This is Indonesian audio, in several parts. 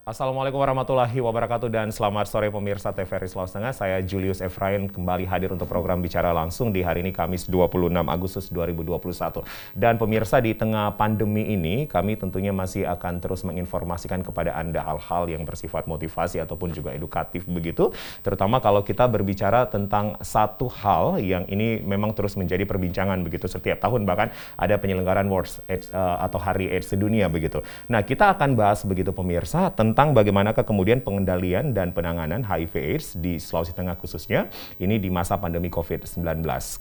Assalamualaikum warahmatullahi wabarakatuh dan selamat sore pemirsa TVRI Sulawesi Tengah. Saya Julius Efrain kembali hadir untuk program Bicara Langsung di hari ini Kamis 26 Agustus 2021. Dan pemirsa, di tengah pandemi ini kami tentunya masih akan terus menginformasikan kepada Anda hal-hal yang bersifat motivasi ataupun juga edukatif begitu. Terutama kalau kita berbicara tentang satu hal yang ini memang terus menjadi perbincangan begitu setiap tahun, bahkan ada penyelenggaraan World AIDS atau Hari AIDS sedunia begitu. Nah, kita akan bahas begitu pemirsa tentang bagaimanakah kemudian pengendalian dan penanganan HIV/AIDS di Sulawesi Tengah khususnya ini di masa pandemi COVID-19.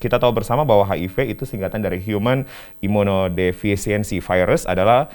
Kita tahu bersama bahwa HIV itu singkatan dari Human Immunodeficiency Virus, adalah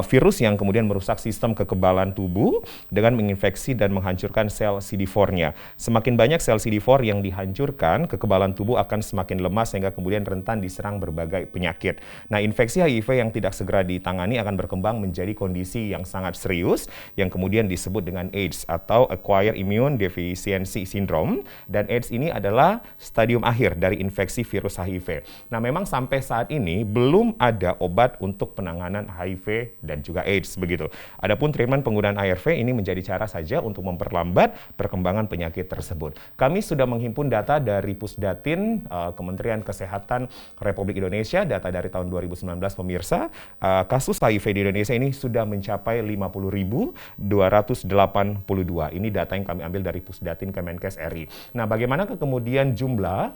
virus yang kemudian merusak sistem kekebalan tubuh dengan menginfeksi dan menghancurkan sel CD4-nya. Semakin banyak sel CD4 yang dihancurkan, kekebalan tubuh akan semakin lemah sehingga kemudian rentan diserang berbagai penyakit. Nah, infeksi HIV yang tidak segera ditangani akan berkembang menjadi kondisi yang sangat serius yang kemudian disebut dengan AIDS atau Acquired Immune Deficiency Syndrome, dan AIDS ini adalah stadium akhir dari infeksi virus HIV. Nah, memang sampai saat ini belum ada obat untuk penanganan HIV dan juga AIDS begitu. Adapun treatment penggunaan ARV ini menjadi cara saja untuk memperlambat perkembangan penyakit tersebut. Kami sudah menghimpun data dari Pusdatin Kementerian Kesehatan Republik Indonesia, data dari tahun 2019 pemirsa, kasus HIV di Indonesia ini sudah mencapai 50.282. Ini data yang kami ambil dari Pusdatin Kemenkes RI. Nah, bagaimana kemudian jumlah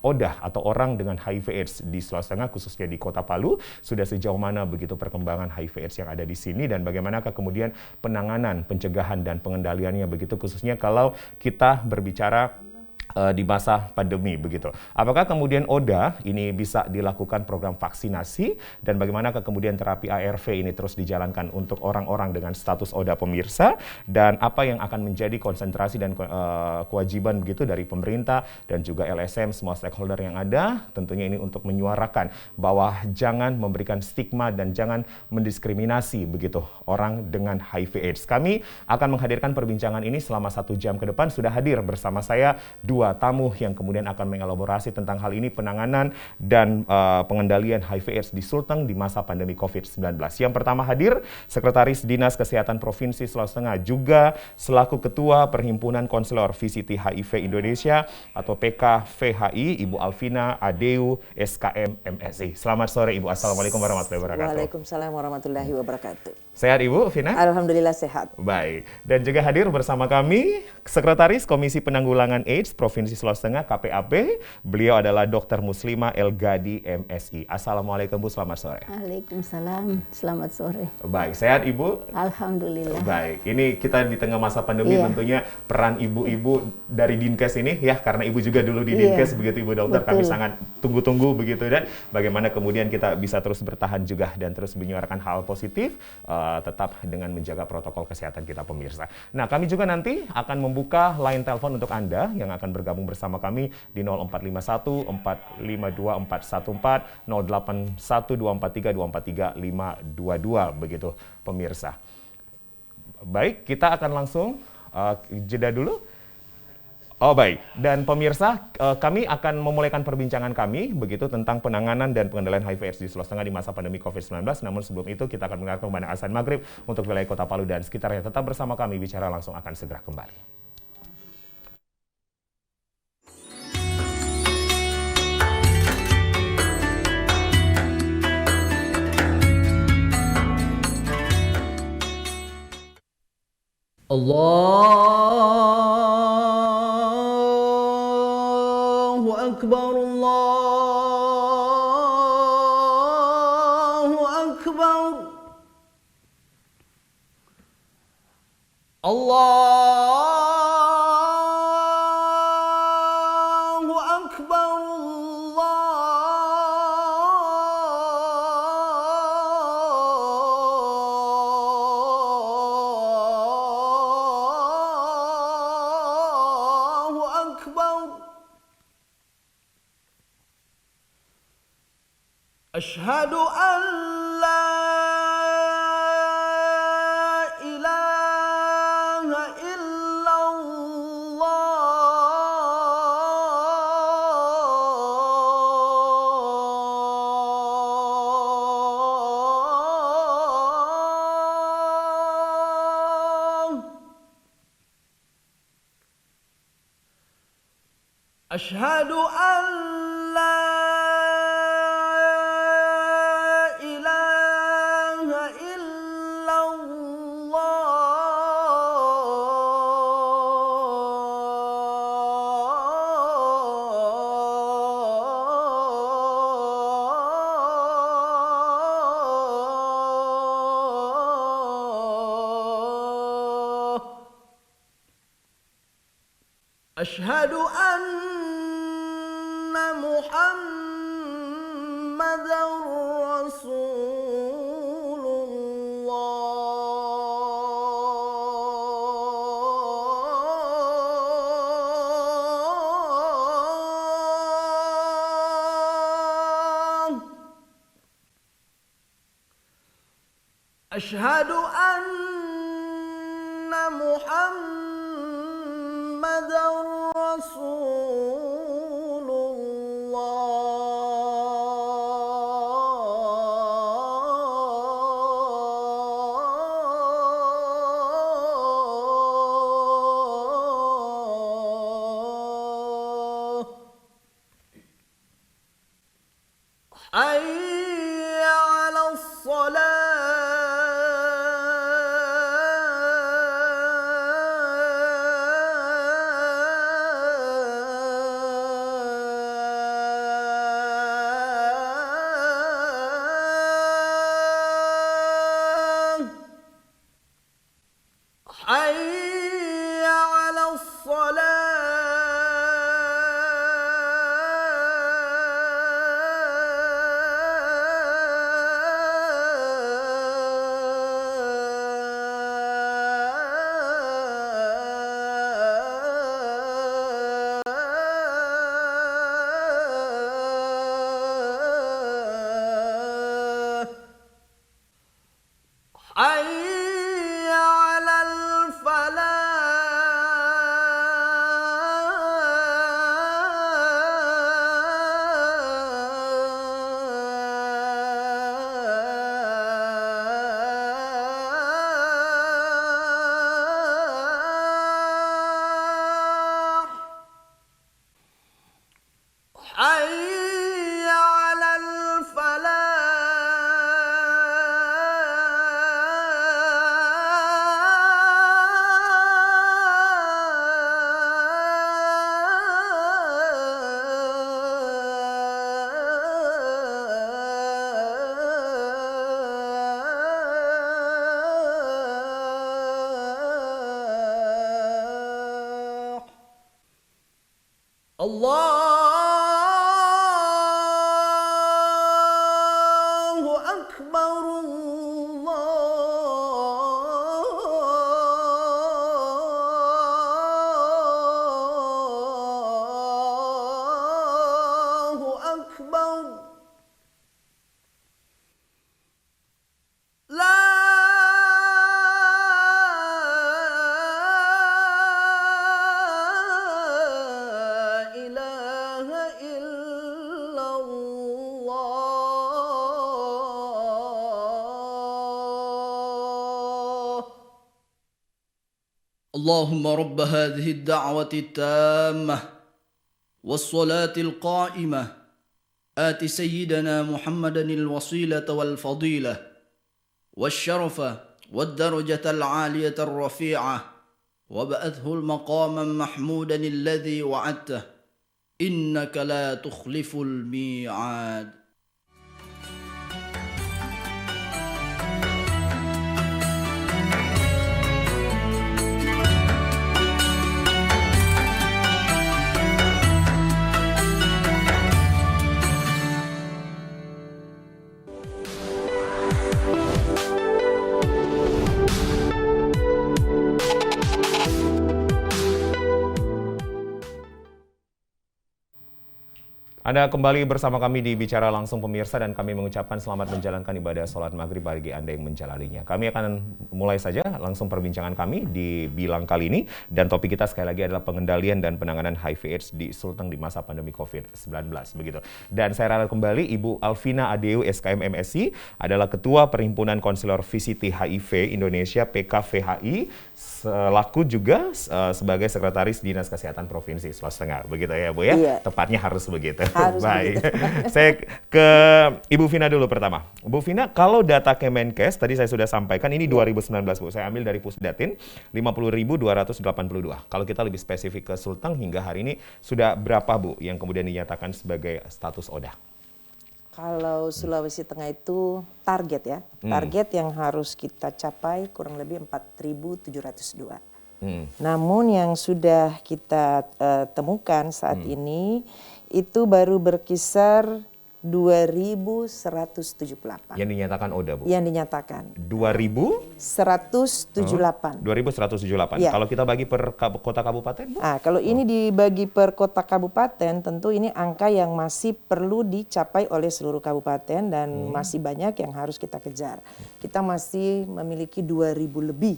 ODA atau orang dengan HIV/AIDS di Sulawesi Tengah khususnya di Kota Palu sudah sejauh mana begitu perkembangan HIV/AIDS yang ada di sini, dan bagaimanakah kemudian penanganan, pencegahan dan pengendaliannya begitu khususnya kalau kita berbicara di masa pandemi begitu. Apakah kemudian ODA ini bisa dilakukan program vaksinasi, dan bagaimana kemudian terapi ARV ini terus dijalankan untuk orang-orang dengan status ODA pemirsa, dan apa yang akan menjadi konsentrasi dan kewajiban begitu dari pemerintah dan juga LSM, semua stakeholder yang ada, tentunya ini untuk menyuarakan bahwa jangan memberikan stigma dan jangan mendiskriminasi begitu orang dengan HIV/AIDS. Kami akan menghadirkan perbincangan ini selama 1 jam ke depan. Sudah hadir bersama saya dua tamu yang kemudian akan mengelaborasi tentang hal ini, penanganan dan pengendalian HIV/AIDS di Sulteng di masa pandemi COVID-19. Yang pertama hadir Sekretaris Dinas Kesehatan Provinsi Sulawesi Tengah, juga selaku Ketua Perhimpunan Konselor VCT HIV Indonesia atau PKVHI, Ibu Alvina Adeu SKM MSI. Selamat sore Ibu. Assalamualaikum warahmatullahi wabarakatuh. Waalaikumsalam warahmatullahi wabarakatuh. Sehat Ibu Vina? Alhamdulillah sehat. Baik. Dan juga hadir bersama kami Sekretaris Komisi Penanggulangan AIDS Provinsi Sulawesi Tengah KPAP. Beliau adalah Dr. Muslimah Elgadi MSI. Assalamualaikum Bu, selamat sore. Waalaikumsalam, selamat sore. Baik, sehat Ibu? Alhamdulillah. Baik, ini kita di tengah masa pandemi, tentunya peran ibu-ibu dari Dinkes ini ya, karena Ibu juga dulu di Dinkes begitu Ibu Dokter, kami sangat tunggu-tunggu begitu, dan bagaimana kemudian kita bisa terus bertahan juga dan terus menyuarakan hal positif, tetap dengan menjaga protokol kesehatan kita pemirsa. Nah, kami juga nanti akan membuka line telepon untuk Anda yang akan bergabung bersama kami di 0451 452 414, 081 243 243 522 begitu pemirsa. Baik, kita akan langsung jeda dulu. Oh baik, dan pemirsa, kami akan memulaikan perbincangan kami begitu tentang penanganan dan pengendalian HIV/AIDS di Sulawesi Tengah di masa pandemi COVID-19. Namun sebelum itu kita akan mendengarkan pemandang azan maghrib untuk wilayah Kota Palu dan sekitarnya. Tetap bersama kami, Bicara Langsung akan segera kembali. Allahu Akbar, Allahu Akbar, Allahu Akbar, Allahu Akbar. Asyhadu an la ilaha illallah. أشهد أن لا إله إلا الله أشهد أن محمدا رسول الله أشهد أن محمدا رسول الله حي على الصلاة حي على الصلاة حي على الفلاح حي على الفلاح الله أكبر الله أكبر لا إله إلا الله اللهم رب هذه الدعوة التامة والصلاة القائمة آت سيدنا محمدا الوسيلة والفضيلة والشرف والدرجة العالية الرفيعة وابعثه المقاما محمودا الذي وعدته إنك لا تخلف الميعاد. Anda kembali bersama kami di Bicara Langsung pemirsa dan kami mengucapkan selamat menjalankan ibadah sholat maghrib bagi Anda yang menjalaninya. Kami akan mulai saja langsung perbincangan kami di Bilang kali ini dan topik kita sekali lagi adalah pengendalian dan penanganan HIV/AIDS di Sulteng di masa pandemi COVID-19 begitu. Dan saya ralat kembali Ibu Alvina Adeu SKM MSI adalah Ketua Perhimpunan Konselor VCT HIV Indonesia PKVHI selaku juga sebagai Sekretaris Dinas Kesehatan Provinsi Sulawesi Tengah begitu ya Bu ya. Iya. Tepatnya harus begitu. Harus Baik. begitu. Saya ke Ibu Vina dulu pertama. Bu Vina, kalau data Kemenkes tadi saya sudah sampaikan ini 2019 Bu. Saya ambil dari Pusdatin 50.282. Kalau kita lebih spesifik ke Sulteng hingga hari ini sudah berapa Bu yang kemudian dinyatakan sebagai status ODA? Kalau Sulawesi Tengah itu target ya, target yang harus kita capai kurang lebih 4.702. Namun yang sudah kita temukan saat ini itu baru berkisar 2.178. Yang dinyatakan ODA Bu? Yang dinyatakan. 2.178. 2.178. Ya. Kalau kita bagi per kota kabupaten Bu? Kalau ini dibagi per kota kabupaten, tentu ini angka yang masih perlu dicapai oleh seluruh kabupaten dan masih banyak yang harus kita kejar. Kita masih memiliki 2.000 lebih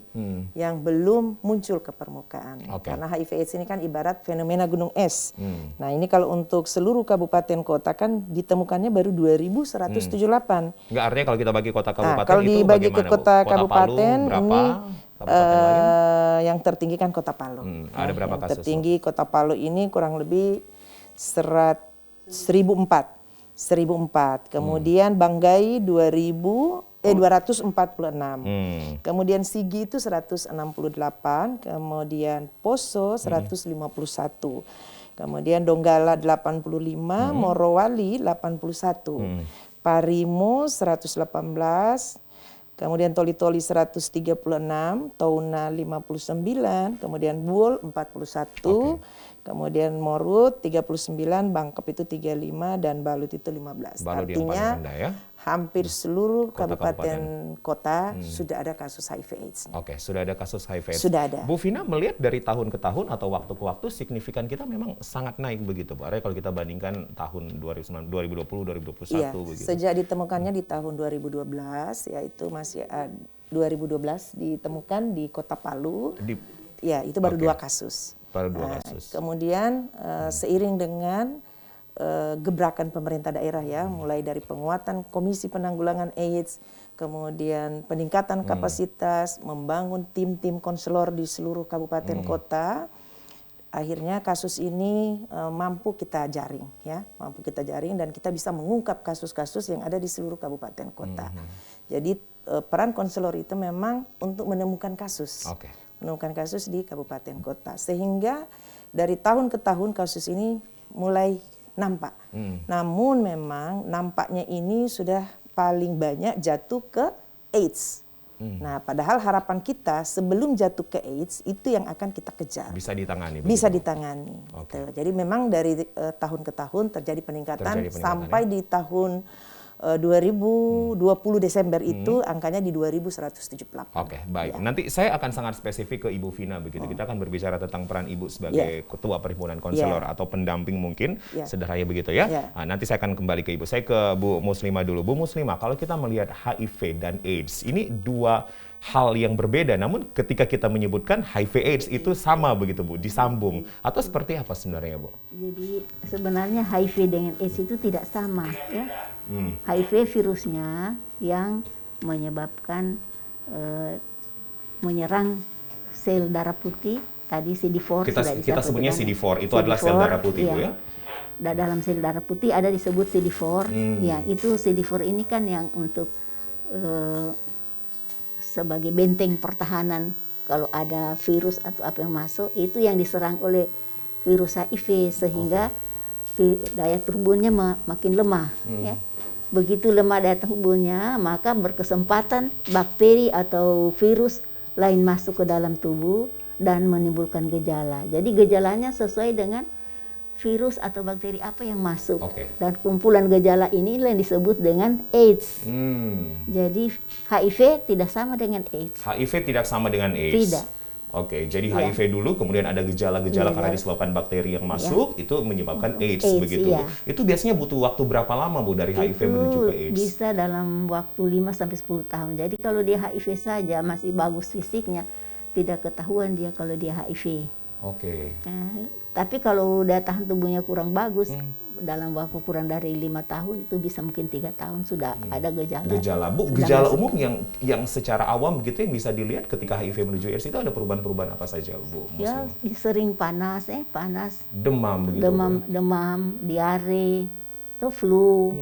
yang belum muncul ke permukaan. Oke. Karena HIV/AIDS ini kan ibarat fenomena gunung es. Nah ini kalau untuk seluruh kabupaten kota kan ditemukannya baru 2.178. Enggak, artinya kalau kita bagi kota kabupaten Kalau itu dibagi ke bagaimana, Bu? kota Palu kabupaten berapa? ini Kabupaten lain? yang tertinggi kan Kota Palu. Ada berapa yang kasus, tertinggi Kota Palu ini kurang lebih 1.004. Kemudian Banggai 246. Kemudian Sigi itu 168, kemudian Poso 151. Kemudian Donggala 85, Morowali 81. Parimo 118, kemudian Toli-Toli 136, Touna 59, kemudian Buol 41, kemudian Morut 39, Bangkep itu 35 dan Balut itu 15. Balut yang paling Artinya rendah ya? hampir seluruh Kota-kabupaten. kota sudah ada kasus HIV/AIDS. Oke, sudah ada kasus HIV/AIDS. Sudah ada. Bu Vina melihat dari tahun ke tahun atau waktu ke waktu signifikan kita memang sangat naik begitu, Bu. Artinya kalau kita bandingkan tahun 2020, 2021 Iya, begitu. sejak ditemukannya di tahun 2012, yaitu masih 2012 ditemukan di Kota Palu. Ya, itu baru 2 kasus. Baru 2 kasus. Kemudian seiring dengan gebrakan pemerintah daerah ya, mulai dari penguatan Komisi Penanggulangan AIDS, kemudian peningkatan kapasitas, membangun tim-tim konselor di seluruh kabupaten kota. Akhirnya kasus ini mampu kita jaring dan kita bisa mengungkap kasus-kasus yang ada di seluruh kabupaten kota. Jadi peran konselor itu memang untuk menemukan kasus. Menemukan kasus di kabupaten kota. Sehingga dari tahun ke tahun kasus ini mulai nampak. Namun memang nampaknya ini sudah paling banyak jatuh ke AIDS. Nah, padahal harapan kita sebelum jatuh ke AIDS itu yang akan kita kejar. Bisa ditangani. Bisa ditangani. Gitu. Jadi memang dari tahun ke tahun terjadi peningkatan sampai di tahun 2020 Desember itu angkanya di 2.178. Oke, baik. Ya. Nanti saya akan sangat spesifik ke Ibu Vina begitu. Kita akan berbicara tentang peran Ibu sebagai ketua perhimpunan konselor atau pendamping mungkin sederhana begitu ya. Nah, nanti saya akan kembali ke Ibu. Saya ke Bu Muslimah dulu. Bu Muslimah, kalau kita melihat HIV dan AIDS ini dua hal yang berbeda, namun ketika kita menyebutkan HIV/AIDS itu sama begitu Bu, disambung atau seperti apa sebenarnya Bu? Jadi sebenarnya HIV dengan AIDS itu tidak sama ya. HIV virusnya yang menyebabkan menyerang sel darah putih, tadi CD4 kita sebutnya CD4 itu adalah sel darah putih Bu ya. Dalam sel darah putih ada disebut CD4. Ya, itu CD4 ini kan yang untuk sebagai benteng pertahanan kalau ada virus atau apa yang masuk, itu yang diserang oleh virus HIV sehingga daya tubuhnya makin lemah ya. Begitu lemah daya tubuhnya, maka berkesempatan bakteri atau virus lain masuk ke dalam tubuh dan menimbulkan gejala. Jadi gejalanya sesuai dengan virus atau bakteri apa yang masuk. Dan kumpulan gejala ini yang disebut dengan AIDS. Jadi HIV tidak sama dengan AIDS. HIV tidak sama dengan AIDS. Tidak. Oke, jadi Ya. HIV dulu, kemudian ada gejala-gejala Iya, karena iya. disebabkan bakteri yang masuk, itu menyebabkan AIDS, AIDS, begitu. iya. Bu. Itu biasanya butuh waktu berapa lama, Bu, dari HIV menuju ke AIDS? Bisa dalam waktu 5-10 tahun. Jadi kalau dia HIV saja masih bagus fisiknya, tidak ketahuan dia kalau dia HIV. Oke. Tapi kalau daya tahan tubuhnya kurang bagus, dalam waktu kurang dari 5 tahun itu bisa mungkin 3 tahun sudah ada gejala. Gejala, Bu, Sudah gejala masuk. umum yang secara awam begitu yang bisa dilihat ketika HIV menuju AIDS itu ada perubahan-perubahan apa saja, Bu? Ya, Muslimah? sering panas, Demam begitu, Bu? demam, diare, atau flu.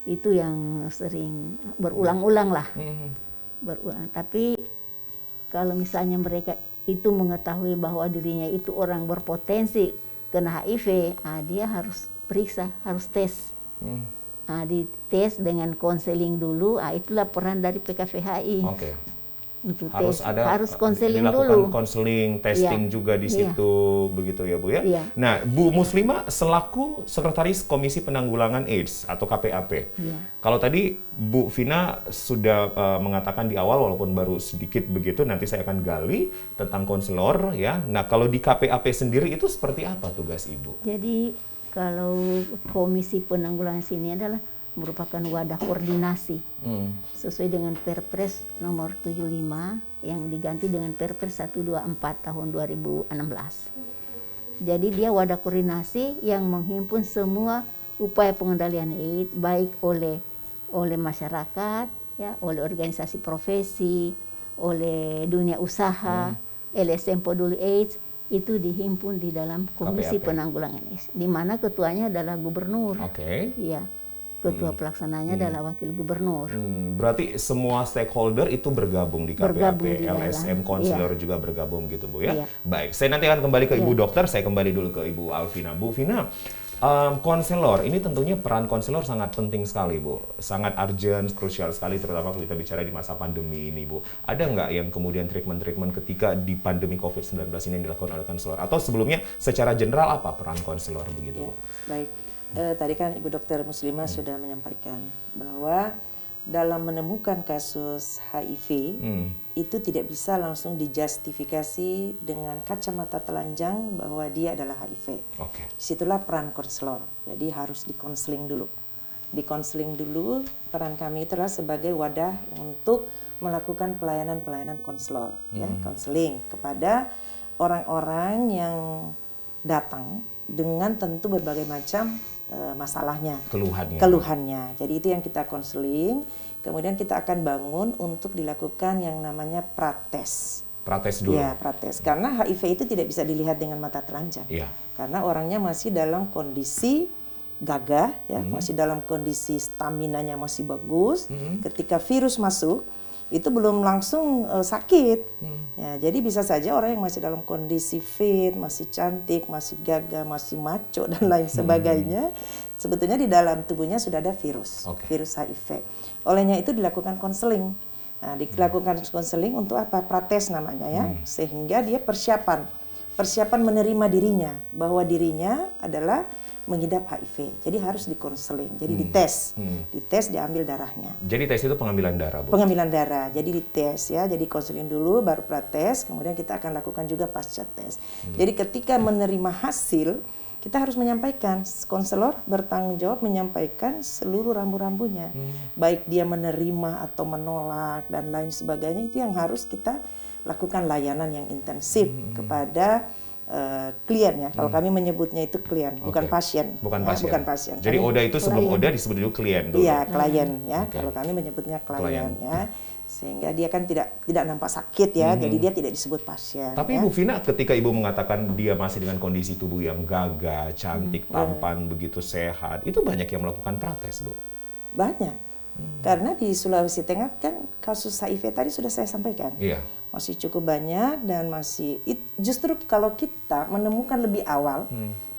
Itu yang sering berulang-ulang lah. Berulang. Tapi kalau misalnya mereka itu mengetahui bahwa dirinya itu orang berpotensi kena HIV, dia harus periksa, harus tes. Dites dengan konseling dulu, itulah peran dari PKVHI. Oke. Untuk Harus tes. ada Harus konseling dilakukan dulu. konseling, testing Iya. juga di Iya. situ, begitu ya, Bu ya. Iya. Nah, Bu Muslimah selaku Sekretaris Komisi Penanggulangan AIDS atau KPAP. Iya. Kalau tadi Bu Vina sudah mengatakan di awal, walaupun baru sedikit begitu, nanti saya akan gali tentang konselor ya. Nah, kalau di KPAP sendiri itu seperti apa tugas Ibu? Jadi kalau Komisi Penanggulangan sini adalah merupakan wadah koordinasi sesuai dengan Perpres nomor 75 yang diganti dengan Perpres 124 tahun 2016. Jadi dia wadah koordinasi yang menghimpun semua upaya pengendalian AIDS baik oleh masyarakat, ya, oleh organisasi profesi, oleh dunia usaha, LSM Peduli AIDS itu dihimpun di dalam Komisi KPAP. Penanggulangan AIDS, di mana ketuanya adalah gubernur. Oke. Iya, ketua pelaksananya adalah wakil gubernur. Berarti semua stakeholder itu bergabung di KPAP, Bergabung di dalam, LSM, konselor juga bergabung gitu, Bu ya. Iya. Baik, saya nanti akan kembali ke Ibu Iya. Dokter, saya kembali dulu ke Ibu Alvina. Bu Vina, konselor, ini tentunya peran konselor sangat penting sekali, Bu. Sangat urgent, krusial sekali, terutama kalau kita bicara di masa pandemi ini, Bu. Ada nggak yang kemudian treatment-treatment ketika di pandemi COVID-19 ini yang dilakukan oleh konselor? Atau sebelumnya secara general apa peran konselor begitu, Bu? Baik, tadi kan Ibu Dokter Muslimah sudah menyampaikan bahwa dalam menemukan kasus HIV itu tidak bisa langsung dijustifikasi dengan kacamata telanjang bahwa dia adalah HIV. Oke. Disitulah peran konselor. Jadi harus dikonseling dulu. Dikonseling dulu, peran kami itu adalah sebagai wadah untuk melakukan pelayanan-pelayanan konselor, ya, konseling kepada orang-orang yang datang dengan tentu berbagai macam masalahnya, keluhannya. Jadi itu yang kita konseling. Kemudian kita akan bangun untuk dilakukan yang namanya prates. Prates dulu. Ya, prates. Karena HIV itu tidak bisa dilihat dengan mata telanjang. Iya. Karena orangnya masih dalam kondisi gagah, ya, masih dalam kondisi staminanya masih bagus. Ketika virus masuk, itu belum langsung sakit. Ya, jadi bisa saja orang yang masih dalam kondisi fit, masih cantik, masih gagah, masih maco dan lain sebagainya, sebetulnya di dalam tubuhnya sudah ada virus, virus HIV. Olehnya itu dilakukan konseling. Nah, dilakukan konseling untuk apa? Prates namanya ya, sehingga dia persiapan menerima dirinya bahwa dirinya adalah mengidap HIV. Jadi harus dikonseling. Jadi dites, diambil darahnya. Jadi tes itu pengambilan darah, Bu? Pengambilan darah. Jadi dites ya. Jadi konseling dulu, baru prates. Kemudian kita akan lakukan juga pasca tes. Jadi ketika menerima hasil, kita harus menyampaikan. Konselor bertanggung jawab menyampaikan seluruh rambu-rambunya. Baik dia menerima atau menolak dan lain sebagainya. Itu yang harus kita lakukan layanan yang intensif kepada klien ya. Kalau kami menyebutnya itu klien, bukan pasien. Bukan ya, pasien. bukan pasien. Jadi Kami- ODA itu sebelum ODA disebut dulu klien dulu. Iya, klien ya. Oke. Kalau kami menyebutnya klien Klien. ya. Sehingga dia kan tidak nampak sakit ya. Jadi dia tidak disebut pasien. Tapi ya. Ibu Vina, ketika Ibu mengatakan dia masih dengan kondisi tubuh yang gagah, cantik, tampan, begitu sehat, itu banyak yang melakukan prates, Bu? Banyak. Karena di Sulawesi Tengah kan kasus HIV tadi sudah saya sampaikan. Iya. Masih cukup banyak dan justru kalau kita menemukan lebih awal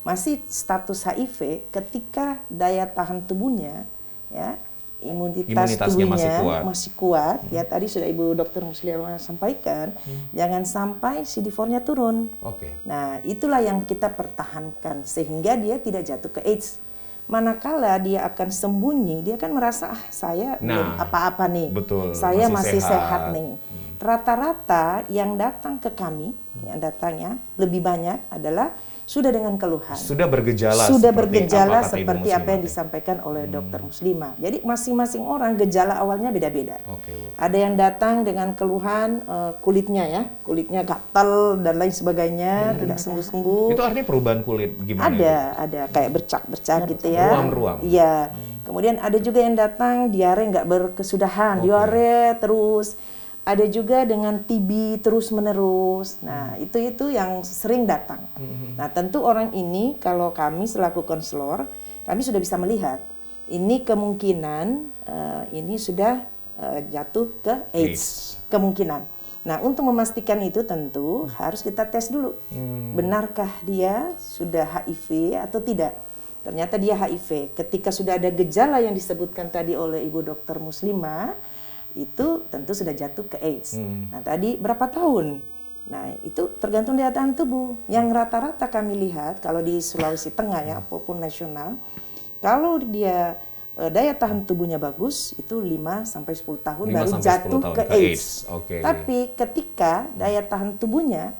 masih status HIV ketika daya tahan tubuhnya ya imunitasnya Imunitasnya masih kuat ya, tadi sudah Ibu Dokter Muslimah sampaikan, jangan sampai CD4-nya turun. Oke. Nah, itulah yang kita pertahankan sehingga dia tidak jatuh ke AIDS. Manakala dia akan sembunyi, dia kan merasa saya belum apa-apa nih. betul, Saya masih masih sehat. sehat nih. rata-rata yang datang ke kami, yang datangnya lebih banyak adalah sudah dengan keluhan. Sudah bergejala Sudah seperti bergejala apa kata Ibu seperti apa yang Muslimah? disampaikan oleh dokter Muslimah. Jadi masing-masing orang gejala awalnya beda-beda. Oke, Bu. Ada yang datang dengan keluhan kulitnya ya, kulitnya gatal dan lain sebagainya, tidak sembuh-sembuh. Itu artinya perubahan kulit gimana? Ada kayak bercak-bercak gitu ya. Ruam-ruam. Iya. Kemudian ada juga yang datang diare nggak berkesudahan, diare terus. Ada juga dengan TB terus-menerus. Nah, itu yang sering datang. Nah, tentu orang ini kalau kami selaku konselor, kami sudah bisa melihat ini kemungkinan ini sudah jatuh ke AIDS. Kemungkinan. Nah, untuk memastikan itu tentu harus kita tes dulu. Benarkah dia sudah HIV atau tidak? Ternyata dia HIV. Ketika sudah ada gejala yang disebutkan tadi oleh Ibu Dokter Muslimah, itu tentu sudah jatuh ke AIDS. Nah, tadi berapa tahun? Nah, itu tergantung daya tahan tubuh. Yang rata-rata kami lihat kalau di Sulawesi Tengah ya, maupun nasional, kalau dia daya tahan tubuhnya bagus, itu 5 sampai 10 tahun 5 baru sampai 10 jatuh tahun ke ke AIDS. Oke. Tapi ketika daya tahan tubuhnya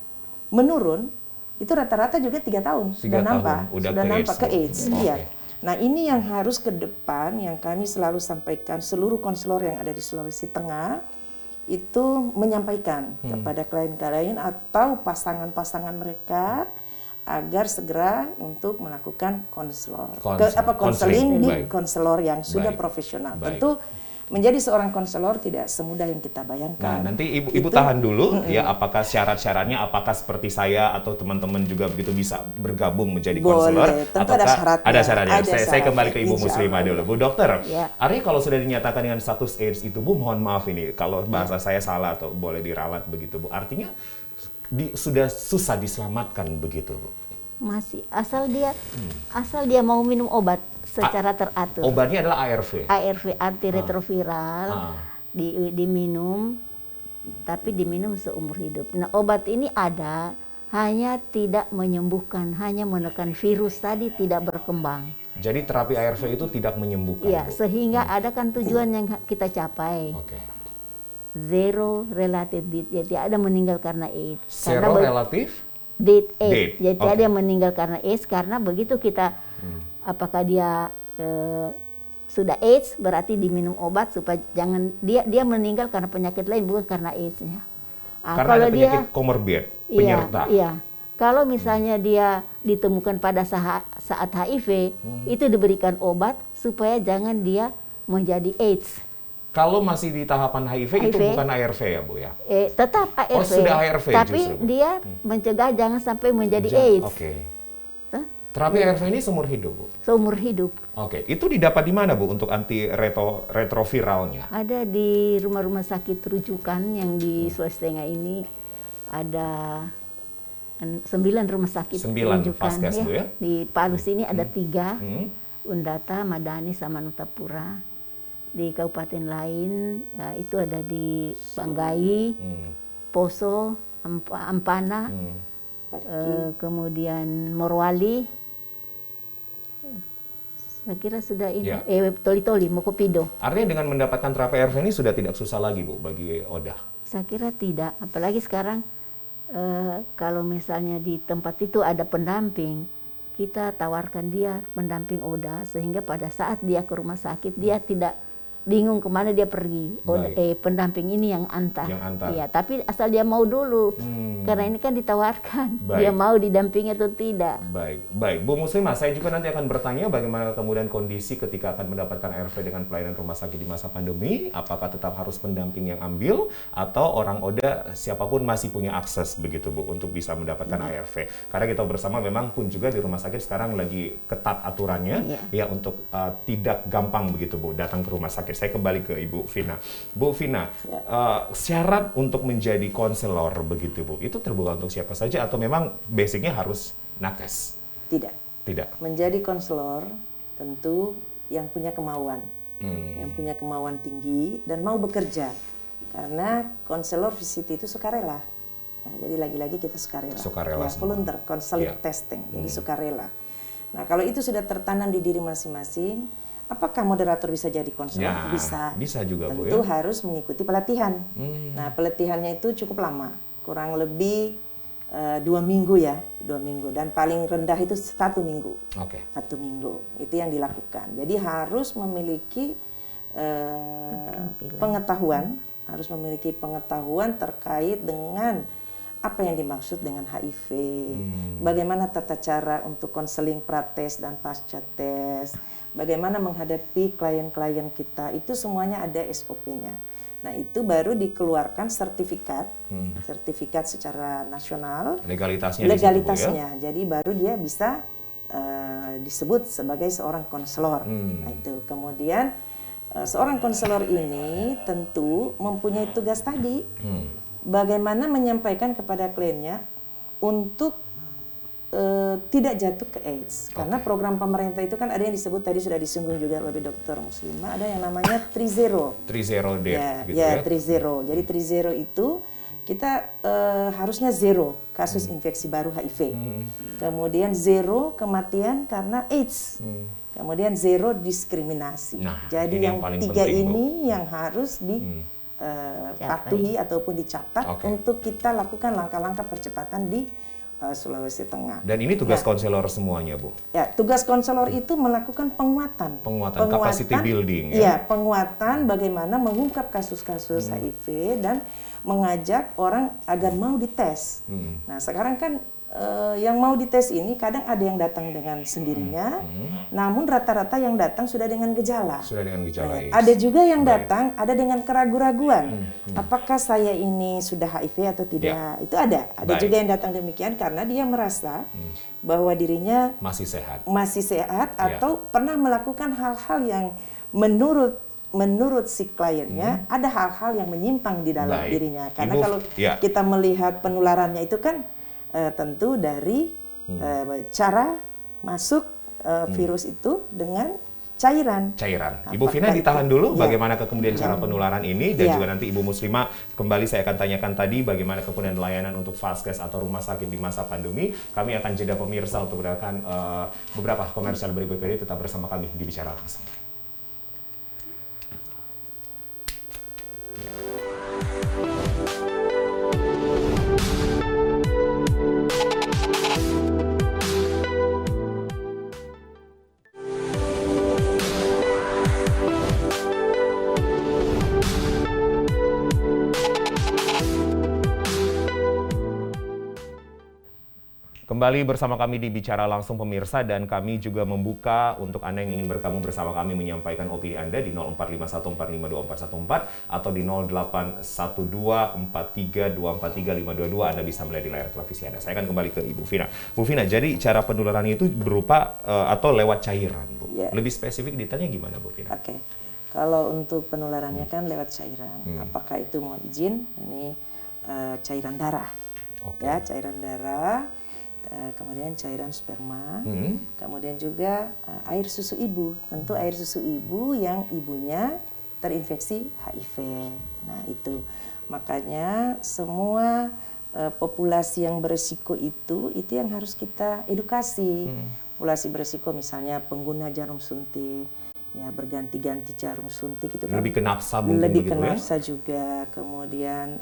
menurun, itu rata-rata juga 3 tahun 3 sudah nampak, tahun udah sudah ke nampak AIDS. ke AIDS. Oke. Iya. Nah, ini yang harus ke depan yang kami selalu sampaikan seluruh konselor yang ada di Sulawesi Tengah itu menyampaikan kepada klien-klien atau pasangan-pasangan mereka agar segera untuk melakukan konseling di Baik. konselor yang sudah Baik. profesional. Baik. Tentu menjadi seorang konselor tidak semudah yang kita bayangkan. Nah, nanti Ibu tahan dulu ya, apakah syarat-syaratnya apakah seperti saya atau teman-teman juga begitu bisa bergabung menjadi konselor? Boleh, tentu ada syaratnya. Ada syaratnya. Ada Saya syaratnya, kembali ke Ibu insya Muslimah Allah. dulu. Bu Dokter, Ya. artinya kalau sudah dinyatakan dengan status AIDS itu, Bu, mohon maaf ini kalau bahasa saya salah atau boleh diralat begitu, Bu. Artinya sudah susah diselamatkan begitu, Bu. Masih asal dia mau minum obat secara teratur. Obatnya adalah ARV. ARV antiretroviral diminum, tapi diminum seumur hidup. Nah, obat ini ada, hanya tidak menyembuhkan, hanya menekan virus tadi tidak berkembang. Jadi terapi ARV itu tidak menyembuhkan, Iya, Bu. sehingga ada kan tujuan yang kita capai. Oke. Zero related death, jadi tidak ada meninggal karena AIDS. Zero relatif? Death AIDS. Death, Jadi oke. ada yang meninggal karena AIDS karena begitu kita apakah dia sudah AIDS berarti diminum obat supaya jangan dia meninggal karena penyakit lain bukan karena AIDS-nya. Karena ada penyakit komorbid, penyerta. Iya. Kalau misalnya dia ditemukan pada saat HIV, itu diberikan obat supaya jangan dia menjadi AIDS. Kalau masih di tahapan HIV, itu bukan ARV ya, Bu ya? Tetap ARV. Oh, sudah ARV tapi justru, Bu. dia mencegah jangan sampai menjadi AIDS. Oke. Tuh, Terapi ARV ini seumur hidup, Bu? seumur hidup. Oke. Itu didapat di mana, Bu, untuk retroviralnya? Ada di rumah-rumah sakit rujukan yang di Sulawesi Tengah ini ada 9 rumah sakit 9 rujukan Vaskes, Bu, ya? Di Palu sini ada 3, Hmm. Undata, Madani, sama Nutapura. Di kabupaten lain ya, itu ada di Banggai, Poso, Ampana, kemudian Morowali. Saya kira sudah ini. Ya. Toli-Toli, Mokopido. Artinya dengan mendapatkan terapi ARV ini sudah tidak susah lagi, Bu, bagi Oda? Saya kira tidak. Apalagi sekarang kalau misalnya di tempat itu ada pendamping, kita tawarkan dia pendamping Oda sehingga pada saat dia ke rumah sakit dia tidak bingung kemana dia pergi. Pendamping ini yang antar. Iya, tapi asal dia mau dulu. Karena ini kan ditawarkan. Baik. Dia mau didampingi atau tidak. Baik. Bu Muslimah, saya juga nanti akan bertanya bagaimana kemudian kondisi ketika akan mendapatkan ARV dengan pelayanan rumah sakit di masa pandemi. Apakah tetap harus pendamping yang ambil atau orang Oda siapapun masih punya akses begitu, Bu, untuk bisa mendapatkan ARV. Karena kita bersama memang pun juga di rumah sakit sekarang lagi ketat aturannya ya untuk tidak gampang begitu, Bu, datang ke rumah sakit. Saya kembali ke Ibu Vina. Bu Vina, syarat untuk menjadi konselor begitu, Bu, itu terbuka untuk siapa saja atau memang basicnya harus nakes? Tidak. Menjadi konselor tentu yang punya kemauan, yang punya kemauan tinggi dan mau bekerja. Karena konselor VCT itu sukarela. Ya, jadi lagi-lagi kita sukarela. Sukarela ya, semua. volunteer, counseling testing, jadi sukarela. Nah, kalau itu sudah tertanam di diri masing-masing, Apakah moderator bisa jadi konselor? Ya, bisa juga, Bu, Tentu ya. harus mengikuti pelatihan. Nah, pelatihannya itu cukup lama, kurang lebih 2 minggu ya, 2 minggu, dan paling rendah itu 1 minggu. Oke. 1 minggu itu yang dilakukan. Jadi harus memiliki pengetahuan, harus memiliki pengetahuan terkait dengan apa yang dimaksud dengan HIV, bagaimana tata cara untuk konseling prates dan pasca tes, bagaimana menghadapi klien-klien kita, itu semuanya ada SOP-nya. Nah, itu baru dikeluarkan sertifikat secara nasional, Legalitasnya legalitasnya. Jadi baru dia bisa disebut sebagai seorang konselor. Nah, itu kemudian seorang konselor ini tentu mempunyai tugas tadi, bagaimana menyampaikan kepada kliennya untuk tidak jatuh ke AIDS. Karena program pemerintah itu kan ada yang disebut tadi sudah disinggung juga oleh Dr. Muslimah, ada yang namanya 3-0. 3-0 D, gitu Ya, 3-0. Jadi 3-0 itu kita harusnya 0 kasus infeksi baru HIV. Kemudian 0 kematian karena AIDS. Kemudian 0 diskriminasi. Nah, jadi ini yang yang paling 3 penting, Bu. ini yang harus dipatuhi ataupun dicatat untuk kita lakukan langkah-langkah percepatan di Sulawesi Tengah. Dan ini tugas konselor semuanya, Bu. Ya, tugas konselor itu melakukan penguatan. Penguatan capacity building, ya? Iya, penguatan bagaimana mengungkap kasus-kasus HIV dan mengajak orang agar mau dites. Nah, sekarang kan yang mau dites ini kadang ada yang datang dengan sendirinya, namun rata-rata yang datang sudah dengan gejala. Sudah dengan gejala AIDS. Ada juga yang datang ada dengan keraguan-raguan. Apakah saya ini sudah HIV atau tidak? Ya. Itu ada. Ada Baik. juga yang datang demikian karena dia merasa bahwa dirinya Masih sehat. atau pernah melakukan hal-hal yang menurut si kliennya ada hal-hal yang menyimpang di dalam Baik. dirinya. Karena Ibu, kalau ya. kita melihat penularannya itu kan tentu dari cara masuk virus itu dengan cairan. Ibu Vina Apakah ditahan itu- dulu ya. bagaimana kemudian cara penularan ini, dan Ya. juga nanti Ibu Muslimah kembali saya akan tanyakan tadi bagaimana kemudian layanan untuk vaskes atau rumah sakit di masa pandemi. Kami akan jeda pemirsa untuk mendengarkan beberapa komersial berikut ini. Tetap bersama kami di Bicara Langsung. Kembali bersama kami di Bicara Langsung pemirsa, dan kami juga membuka untuk Anda yang ingin bergabung bersama kami menyampaikan opini Anda di 0451452414 atau di 081243243522. Anda bisa melihat di layar televisi Anda. Saya akan kembali ke Ibu Vina. Bu Vina, jadi cara penularannya itu berupa atau lewat cairan, Bu. Ya. Lebih spesifik detailnya gimana, Bu Vina? Oke. Kalau untuk penularannya kan lewat cairan. Apakah itu mohon izin ini cairan darah. Oke. Ya, cairan darah, kemudian cairan sperma, kemudian juga air susu ibu. Tentu air susu ibu yang ibunya terinfeksi HIV. Nah, itu. Makanya semua populasi yang beresiko itu yang harus kita edukasi. Populasi beresiko misalnya pengguna jarum suntik, ya berganti-ganti jarum suntik itu kan Lebih ke nafsa mungkin lebih begitu ke ya? nafsa juga. Kemudian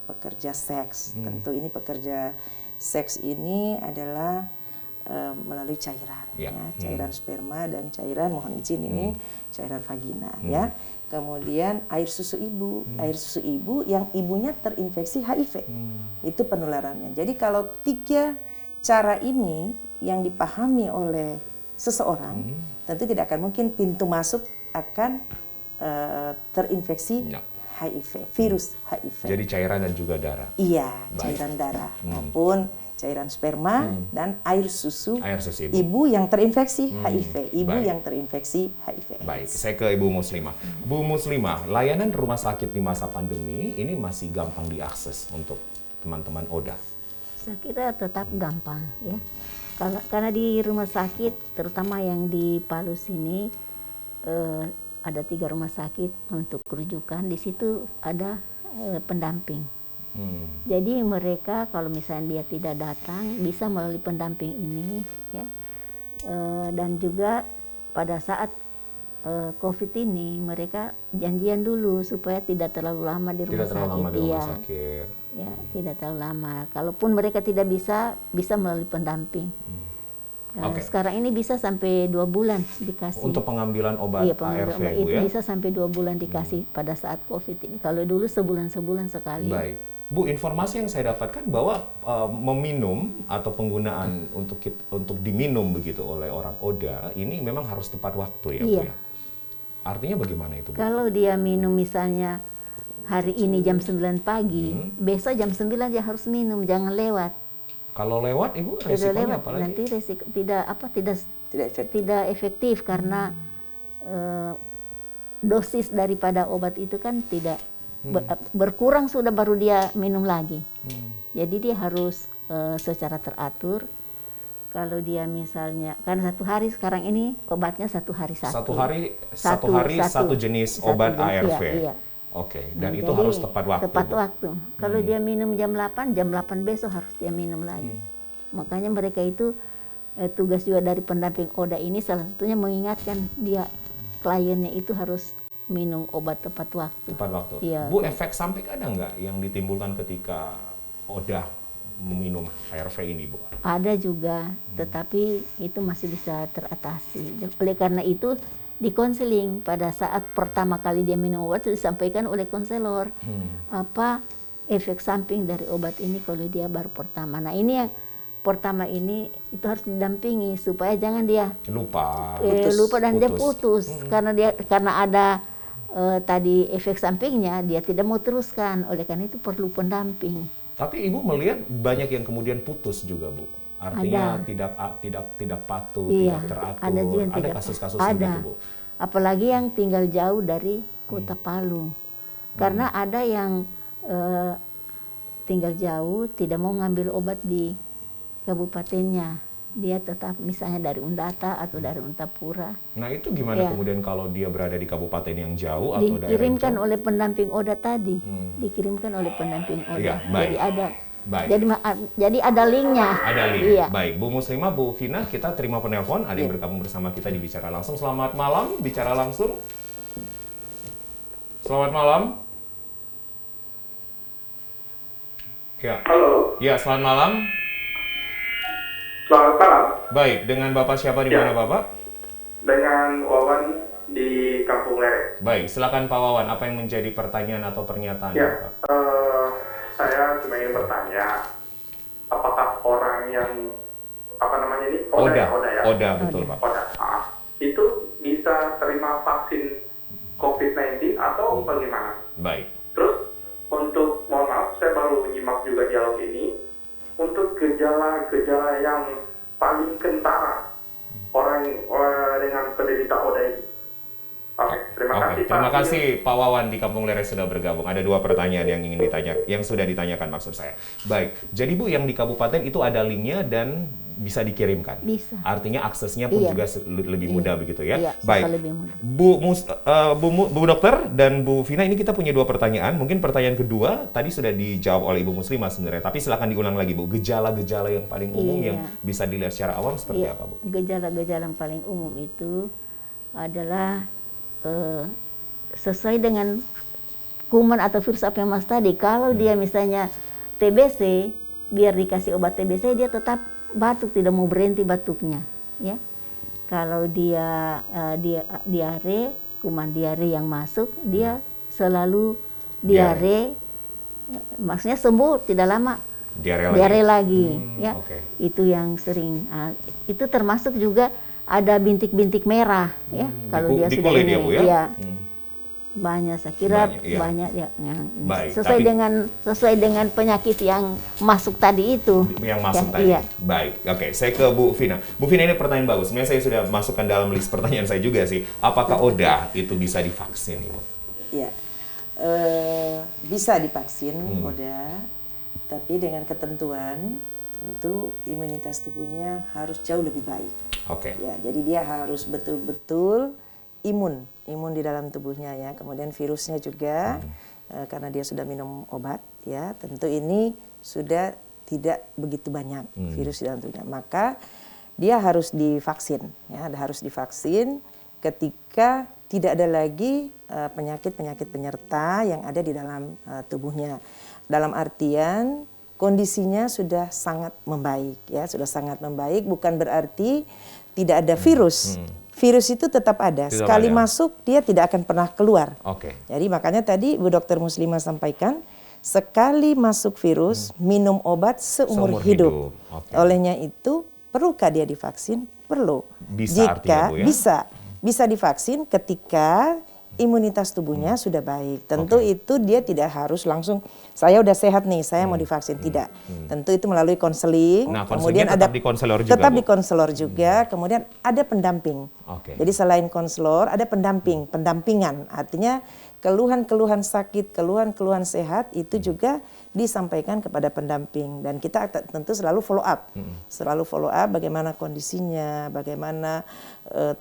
pekerja seks, tentu ini pekerja seks ini adalah melalui cairan, Ya. cairan sperma dan cairan mohon izin ini cairan vagina, ya. Kemudian air susu ibu yang ibunya terinfeksi HIV, itu penularannya. Jadi kalau 3 cara ini yang dipahami oleh seseorang, tentu tidak akan mungkin pintu masuk akan terinfeksi Ya. HIV, virus HIV. Jadi cairan dan juga darah. Iya, Baik. cairan darah maupun cairan sperma dan air susu Air susu ibu yang terinfeksi HIV, ibu Baik. yang terinfeksi HIV. Baik, saya ke Ibu Muslimah. Bu Muslimah, layanan rumah sakit di masa pandemi ini masih gampang diakses untuk teman-teman ODA? Saya kira tetap gampang ya. Karena di rumah sakit, terutama yang di Palu sini, ada 3 rumah sakit untuk rujukan. Di situ ada pendamping. Jadi mereka kalau misalnya dia tidak datang, bisa melalui pendamping ini, ya. Dan juga pada saat COVID ini mereka janjian dulu supaya tidak terlalu lama di rumah Tidak terlalu sakit. lama di rumah Iya. sakit. Ya, tidak terlalu lama. Kalaupun mereka tidak bisa melalui pendamping. Oke. Sekarang ini bisa sampai 2 bulan dikasih. Untuk pengambilan obat Iya, pengambilan ARV, obat Bu itu ya? bisa sampai 2 bulan dikasih pada saat COVID ini. Kalau dulu sebulan sekali. Baik. Bu, informasi yang saya dapatkan bahwa meminum atau penggunaan untuk diminum begitu oleh orang ODA ini memang harus tepat waktu ya, Bu Iya. ya? Artinya bagaimana itu, Bu? Kalau dia minum misalnya hari ini jam 9 pagi, besok jam 9 dia harus minum, jangan lewat. Kalau lewat, Ibu, Tidak resikonya lewat, apalagi? nanti resiko tidak Tidak efektif. tidak efektif karena dosis daripada obat itu kan tidak berkurang sudah baru dia minum lagi. Jadi dia harus secara teratur. Kalau dia misalnya kan 1 hari sekarang ini obatnya 1 hari satu. Satu hari satu jenis obat ARV. Iya. Oke, dan Nah, itu jadi harus tepat waktu. Tepat Bu. waktu. Kalau dia minum jam 8 besok harus dia minum lagi. Makanya mereka itu tugas juga dari pendamping ODA ini salah satunya mengingatkan dia kliennya itu harus minum obat tepat waktu. Tepat waktu. Iya. Bu, efek samping ada nggak yang ditimbulkan ketika ODA meminum ARV ini, Bu? Ada juga, tetapi itu masih bisa teratasi. Oleh karena itu di konseling pada saat pertama kali dia minum obat disampaikan oleh konselor apa efek samping dari obat ini kalau dia baru pertama. Nah ini yang pertama ini itu harus didampingi supaya jangan dia Lupa. lupa dan dia putus karena ada tadi efek sampingnya dia tidak mau teruskan. Oleh karena itu perlu pendamping. Tapi Ibu melihat banyak yang kemudian putus juga, Bu. Artinya tidak patuh, Iya, tidak teratur. ada juga yang tidak kasus-kasus ada. begitu, Bu. Apalagi yang tinggal jauh dari kota Palu. Karena ada yang tinggal jauh tidak mau ngambil obat di kabupatennya. Dia tetap misalnya dari Undata atau dari Untapura. Nah itu gimana Iya. kemudian kalau dia berada di kabupaten yang jauh atau daerah yang Dikirimkan jauh? oleh pendamping ODA tadi. Dikirimkan oleh pendamping ODA. Iya, baik. Jadi ada Baik. jadi ada linknya. Ada link. Iya. Baik, Bu Muslimah, Bu Vina, kita terima penelpon. Ada yang bergabung bersama kita di Bicara Langsung. Selamat malam, Bicara Langsung. Selamat malam. Ya. Halo, Ya, selamat malam. selamat malam. Baik, dengan Bapak siapa di Ya. mana, Bapak? Dengan Wawan di Kampung Lereng. Baik, silakan Pak Wawan. Apa yang menjadi pertanyaan atau pernyataan, Ya, Pak? saya cuma ingin bertanya, apakah orang yang apa namanya ini Oda, ya, Oda, betul, Pak. Oda, itu bisa terima vaksin COVID-19 atau bagaimana? Baik. Terus untuk mohon maaf, saya baru menyimak juga dialog ini. Untuk gejala-gejala yang paling kentara orang dengan penderita ODA ini. Oke, terima kasih. Terima Pak. kasih Pak Wawan di Kampung Lereng sudah bergabung. Ada 2 pertanyaan yang ingin ditanya, yang sudah ditanyakan maksud saya. Baik, jadi Bu yang di kabupaten itu ada linknya dan bisa dikirimkan. Bisa. Artinya aksesnya pun Iya. juga lebih mudah begitu ya. Iya, Baik, lebih mudah. Bu Dokter dan Bu Vina, ini kita punya 2 pertanyaan. Mungkin pertanyaan kedua tadi sudah dijawab oleh Ibu Muslimah sebenarnya, tapi silakan diulang lagi Bu. Gejala-gejala yang paling umum Iya. yang bisa dilihat secara awam seperti Iya, apa Bu? gejala-gejala yang paling umum itu adalah sesuai dengan kuman atau virus APMAS tadi. Kalau dia misalnya TBC, biar dikasih obat TBC dia tetap batuk, tidak mau berhenti batuknya, ya. Kalau dia diare, kuman diare yang masuk, dia selalu diare. Maksudnya sembuh tidak lama diare lagi, ya. Oke. Itu yang sering. Itu termasuk juga ada bintik-bintik merah, ya. Kalau dia di sudah kulit ini, ya, Bu, ya? iya. Banyak, saya kira Banyak, iya. banyak ya. Baik, Sesuai dengan penyakit yang masuk tadi itu. Yang masuk Ya, tadi. iya. Baik, oke. Saya ke Bu Vina. Bu Vina, ini pertanyaan bagus. Sebenarnya saya sudah masukkan dalam list pertanyaan saya juga sih. Apakah ODA itu bisa divaksin, Ibu? Ya, bisa divaksin ODA, tapi dengan ketentuan tentu imunitas tubuhnya harus jauh lebih baik. Oke. Ya, jadi dia harus betul-betul imun di dalam tubuhnya ya. Kemudian virusnya juga karena dia sudah minum obat ya, tentu ini sudah tidak begitu banyak virus di dalam tubuhnya. Maka dia harus divaksin ya, harus divaksin ketika tidak ada lagi penyakit-penyakit penyerta yang ada di dalam tubuhnya. Dalam artian kondisinya sudah sangat membaik, ya, sudah sangat membaik. Bukan berarti tidak ada virus. Virus itu tetap ada. Sekali masuk dia tidak akan pernah keluar. Jadi makanya tadi Bu Dokter Muslimah sampaikan, sekali masuk virus minum obat seumur hidup. Olehnya itu perlukah dia divaksin? Perlu. Bisa artinya, Bu, ya? Bisa divaksin ketika imunitas tubuhnya sudah baik. Tentu itu dia tidak harus langsung, saya udah sehat nih, saya mau divaksin. Tidak. Tentu itu melalui konseling. Nah, kemudian tetap ada di konselor juga, tetap Bu? di konselor juga. Kemudian ada pendamping. Jadi selain konselor ada pendampingan. Artinya keluhan-keluhan sakit, keluhan-keluhan sehat itu juga disampaikan kepada pendamping, dan kita tentu selalu follow up. Selalu follow up bagaimana kondisinya, bagaimana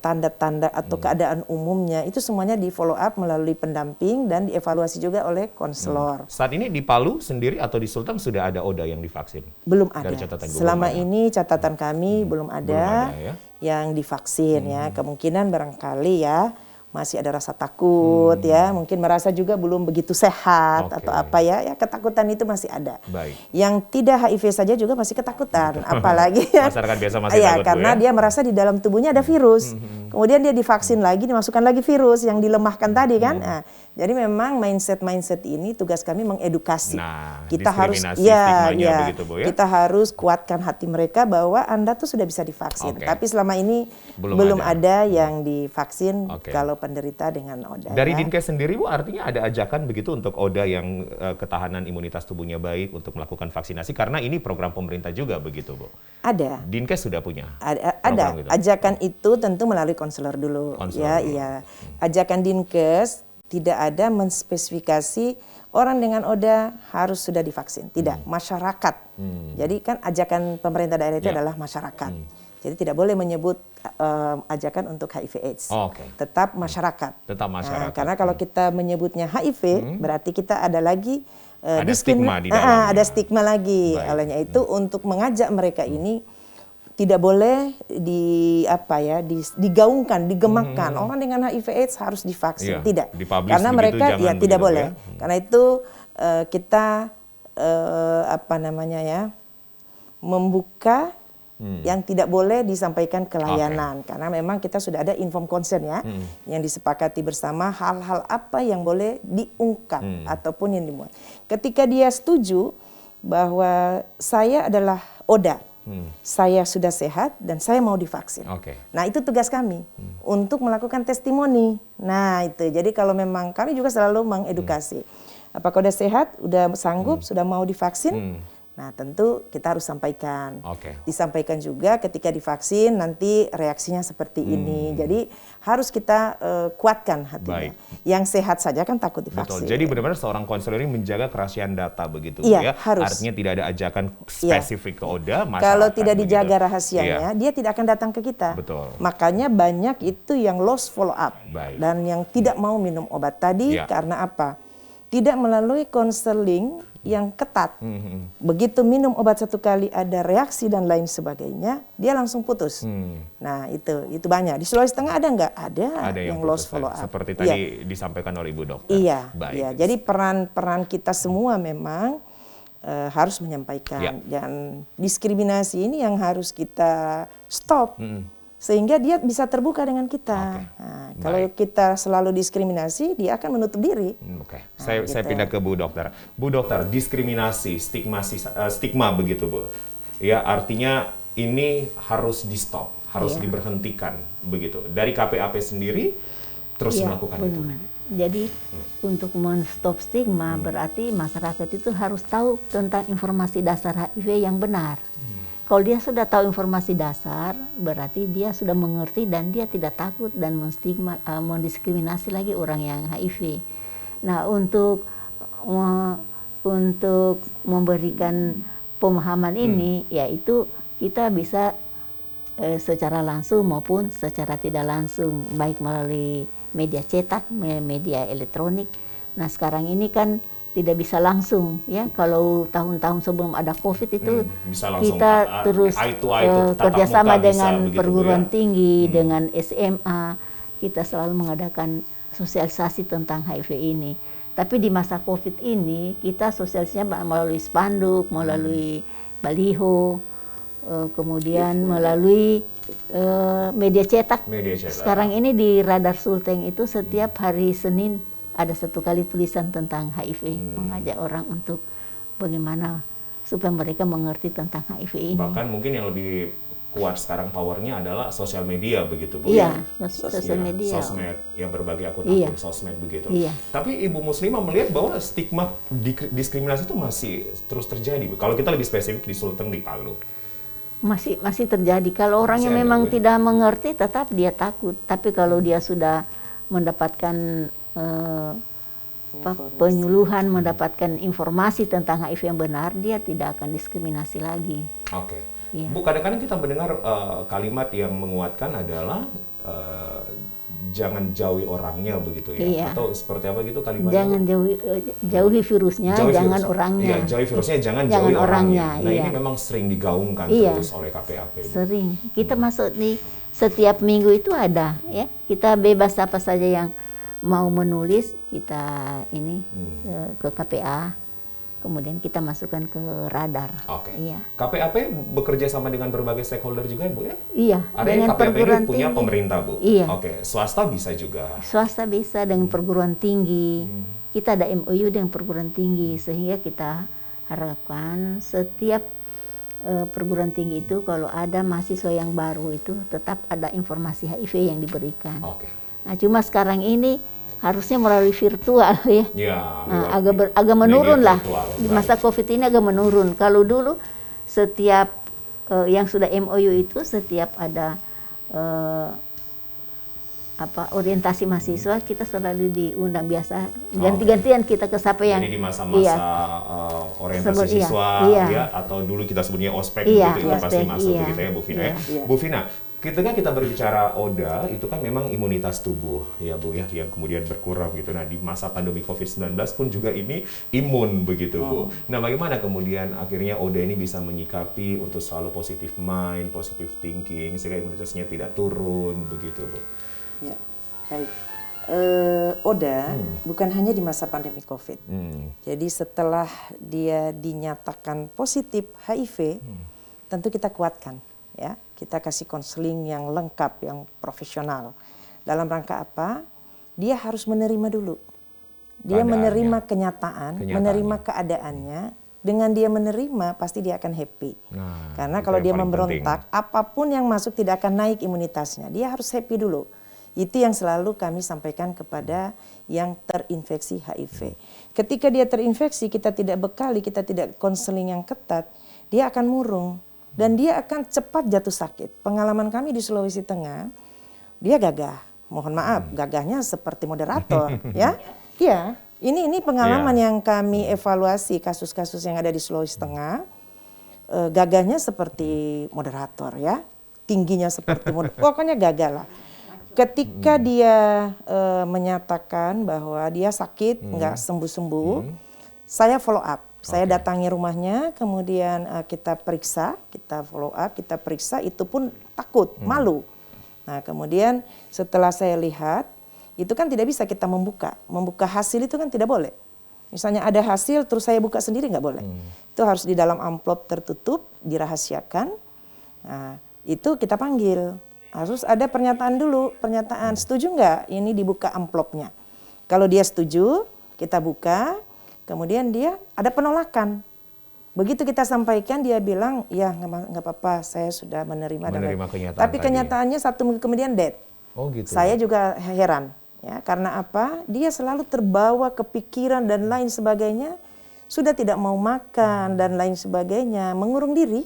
tanda-tanda atau keadaan umumnya, itu semuanya di follow up melalui pendamping dan dievaluasi juga oleh konselor. Saat ini di Palu sendiri atau di Sulteng sudah ada ODA yang divaksin? Belum ada. Dari catatan Selama belum ada. ini catatan kami belum ada, ya? yang divaksin, ya. Kemungkinan barangkali ya masih ada rasa takut, ya, mungkin merasa juga belum begitu sehat atau apa, ya ketakutan itu masih ada. Yang tidak HIV saja juga masih ketakutan, apalagi masyarakat biasa masih takut, karena Bu, ya? dia merasa di dalam tubuhnya ada virus, kemudian dia divaksin lagi, dimasukkan lagi virus yang dilemahkan tadi kan. Nah, jadi memang mindset ini tugas kami mengedukasi. Kita harus begitu, Bu, ya? kita harus kuatkan hati mereka bahwa Anda tuh sudah bisa divaksin. Tapi selama ini belum ada yang divaksin kalau penderita dengan ODA. Dari Dinkes sendiri, Bu, artinya ada ajakan begitu untuk ODA yang ketahanan imunitas tubuhnya baik untuk melakukan vaksinasi, karena ini program pemerintah juga begitu, Bu? Ada. Dinkes sudah punya? Ada. Gitu? Ajakan itu tentu melalui konselor dulu. Iya. Ajakan Dinkes tidak ada menspesifikasi orang dengan ODA harus sudah divaksin. Tidak, masyarakat. Jadi kan ajakan pemerintah daerah itu adalah masyarakat. Jadi tidak boleh menyebut ajakan untuk HIV/AIDS. Tetap masyarakat. Nah, karena kalau kita menyebutnya HIV, berarti kita ada lagi ada stigma di dalamnya. Ada stigma lagi. Olehnya itu untuk mengajak mereka ini tidak boleh digaungkan, digemakkan. Orang dengan HIV/AIDS harus divaksin. Tidak. Karena mereka tidak boleh. Karena itu kita membuka yang tidak boleh disampaikan ke layanan, karena memang kita sudah ada inform consent, ya, yang disepakati bersama hal-hal apa yang boleh diungkap ataupun yang dimuat. Ketika dia setuju bahwa saya adalah ODA, saya sudah sehat dan saya mau divaksin. Nah, itu tugas kami untuk melakukan testimoni. Nah, itu. Jadi kalau memang kami juga selalu mengedukasi. Apakah udah sehat, udah sanggup, sudah mau divaksin? Nah, tentu kita harus sampaikan. Disampaikan juga ketika divaksin nanti reaksinya seperti ini. Jadi harus kita kuatkan hatinya. Yang sehat saja kan takut divaksin. Betul. Jadi benar-benar seorang konselor ini menjaga kerahasiaan data begitu, ya. Harus. Artinya tidak ada ajakan spesifik ke ODA. Kalau tidak dijaga rahasianya, dia tidak akan datang ke kita. Makanya banyak itu yang lost follow up dan yang tidak mau minum obat tadi karena apa? Tidak melalui konseling yang ketat. Begitu minum obat satu kali ada reaksi dan lain sebagainya, dia langsung putus. Nah, itu banyak. Di Sulawesi Tengah ada nggak? Ada yang lost follow up. Seperti tadi disampaikan oleh Ibu Dokter. Iya. Jadi peran kita semua memang harus menyampaikan. Dan diskriminasi ini yang harus kita stop. Sehingga dia bisa terbuka dengan kita. Nah, kalau kita selalu diskriminasi, dia akan menutup diri. Saya pindah ke Bu Dokter. Bu Dokter, diskriminasi, stigma begitu, Bu. Ya, artinya ini harus di stop, harus diberhentikan begitu. Dari KPAP sendiri terus melakukan itu. Jadi untuk men-stop stigma berarti masyarakat itu harus tahu tentang informasi dasar HIV yang benar. Kalau dia sudah tahu informasi dasar, berarti dia sudah mengerti dan dia tidak takut dan mendiskriminasi lagi orang yang HIV. Nah, untuk memberikan pemahaman ini, yaitu kita bisa secara langsung maupun secara tidak langsung, baik melalui media cetak, media elektronik. Nah, sekarang ini kan tidak bisa langsung, ya. Kalau tahun-tahun sebelum ada COVID itu kita terus kerjasama dengan perguruan tinggi, dengan SMA, kita selalu mengadakan sosialisasi tentang HIV ini. Tapi di masa COVID ini kita sosialisasinya melalui spanduk, melalui baliho, kemudian melalui media cetak. Sekarang ini di Radar Sulteng itu setiap hari Senin ada 1 kali tulisan tentang HIV, mengajak orang untuk bagaimana supaya mereka mengerti tentang HIV ini. Bahkan mungkin yang lebih kuat sekarang powernya adalah sosial media begitu Bu? Iya, sosial media. Sosmed, ya berbagai akun-akun sosmed begitu. Iya. Tapi Ibu Muslimah melihat bahwa stigma diskriminasi itu masih terus terjadi. Kalau kita lebih spesifik di Sulteng, di Palu. Masih terjadi. Kalau orangnya memang tidak mengerti, tetap dia takut. Tapi kalau dia sudah mendapatkan penyuluhan, mendapatkan informasi tentang HIV yang benar, dia tidak akan diskriminasi lagi. Oke. Iya. Bu, kadang-kadang kita mendengar kalimat yang menguatkan adalah jangan jauhi orangnya begitu ya, Iya. atau seperti apa gitu kalimatnya? Jangan jauhi virusnya, jangan orangnya. Iya, jauhi virusnya, jangan jauhi orangnya. Nah, iya. ini memang sering digaungkan Iya. terus oleh KPAP. Bu. Sering. Kita masuk di setiap minggu itu ada, ya. Kita bebas apa saja yang mau menulis, kita ini ke KPA. Kemudian kita masukkan ke radar. Oke. Iya. KPAP bekerja sama dengan berbagai stakeholder juga, Bu ya? Iya. Ada Dengan KPAP ini perguruan punya tinggi. pemerintah, Bu? Iya. Oke, swasta bisa juga. Swasta bisa dengan perguruan tinggi. Kita ada MOU dengan perguruan tinggi, sehingga kita harapkan setiap perguruan tinggi itu kalau ada mahasiswa yang baru itu tetap ada informasi HIV yang diberikan. Oke. Nah, cuma sekarang ini harusnya melalui virtual ya. Ya, Nah, agak menurun lah. virtual, Di masa COVID ini agak menurun. Kalau dulu setiap yang sudah MOU itu setiap ada orientasi mahasiswa kita selalu diundang biasa. Ganti-gantian kita ke siapa yang Jadi di masa-masa orientasi Iya, siswa iya. ya, atau dulu kita sebutnya ospek Iya, begitu, itu pasti ospek, masuk iya. begitu ya Bu Vina. Iya. Ya. Bu Vina, ketika kita berbicara ODA itu kan memang imunitas tubuh ya Bu ya, yang kemudian berkurang gitu. Nah, di masa pandemi COVID-19 pun juga ini imun begitu Bu. Nah, bagaimana kemudian akhirnya ODA ini bisa menyikapi untuk selalu positive mind, positive thinking sehingga imunitasnya tidak turun begitu Bu? Ya, baik. ODA bukan hanya di masa pandemi COVID. Jadi setelah dia dinyatakan positif HIV, tentu kita kuatkan, ya. Kita kasih konseling yang lengkap, yang profesional. Dalam rangka apa? Dia harus menerima dulu. Dia menerima kenyataan, menerima keadaannya. Dengan dia menerima, pasti dia akan happy. Nah, karena itu kalau yang dia paling memberontak, apapun yang masuk tidak akan naik imunitasnya. Dia harus happy dulu. Itu yang selalu kami sampaikan kepada yang terinfeksi HIV. Ketika dia terinfeksi, kita tidak bekali, kita tidak konseling yang ketat, dia akan murung. Dan dia akan cepat jatuh sakit. Pengalaman kami di Sulawesi Tengah, dia gagah. Mohon maaf, gagahnya seperti moderator. Ya, iya. Ini pengalaman yang kami evaluasi kasus-kasus yang ada di Sulawesi Tengah. Gagahnya seperti moderator ya. Tingginya seperti moderator. Pokoknya gagah lah. Ketika dia menyatakan bahwa dia sakit, nggak sembuh-sembuh, saya follow up. Saya datangi rumahnya, kemudian kita periksa, kita follow up, kita periksa, itu pun takut, malu. Nah, kemudian setelah saya lihat, itu kan tidak bisa kita membuka. Membuka hasil itu kan tidak boleh. Misalnya ada hasil, terus saya buka sendiri nggak boleh. Itu harus di dalam amplop tertutup, dirahasiakan. Nah, itu kita panggil. Harus ada pernyataan dulu, pernyataan setuju nggak ini dibuka amplopnya. Kalau dia setuju, kita buka, kemudian dia ada penolakan. Begitu kita sampaikan, dia bilang, ya nggak apa-apa, saya sudah menerima kenyataan tapi tadi. kenyataannya 1 minggu kemudian dead. Oh gitu. Saya juga heran, ya karena apa? Dia selalu terbawa kepikiran dan lain sebagainya. Sudah tidak mau makan dan lain sebagainya, mengurung diri,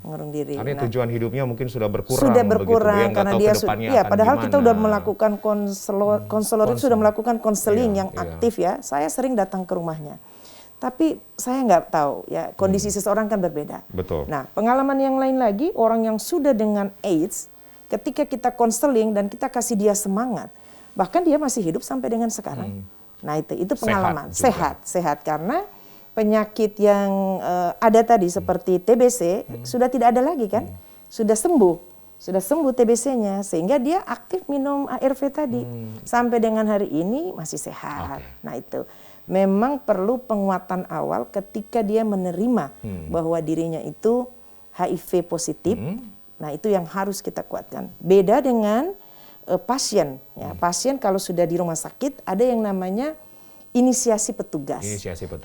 mengurung diri. Artinya Nah, tujuan hidupnya mungkin sudah berkurang. sudah begitu, berkurang Bu, yang nggak karena tahu dia kedepannya ya akan padahal kita gimana. udah melakukan konselor itu sudah melakukan konseling yang Iya. aktif ya. Saya sering datang ke rumahnya. Tapi saya nggak tahu ya, kondisi seseorang kan berbeda. Betul. Nah, pengalaman yang lain lagi, orang yang sudah dengan AIDS, ketika kita konseling dan kita kasih dia semangat, bahkan dia masih hidup sampai dengan sekarang. Nah, itu pengalaman. Sehat karena penyakit yang ada tadi seperti TBC sudah tidak ada lagi kan, sudah sembuh. sudah sembuh TBC-nya, sehingga dia aktif minum ARV tadi. Sampai dengan hari ini masih sehat. Nah itu memang perlu penguatan awal ketika dia menerima bahwa dirinya itu HIV positif. Nah itu yang harus kita kuatkan. Beda dengan pasien. Ya. Pasien kalau sudah di rumah sakit ada yang namanya inisiasi petugas.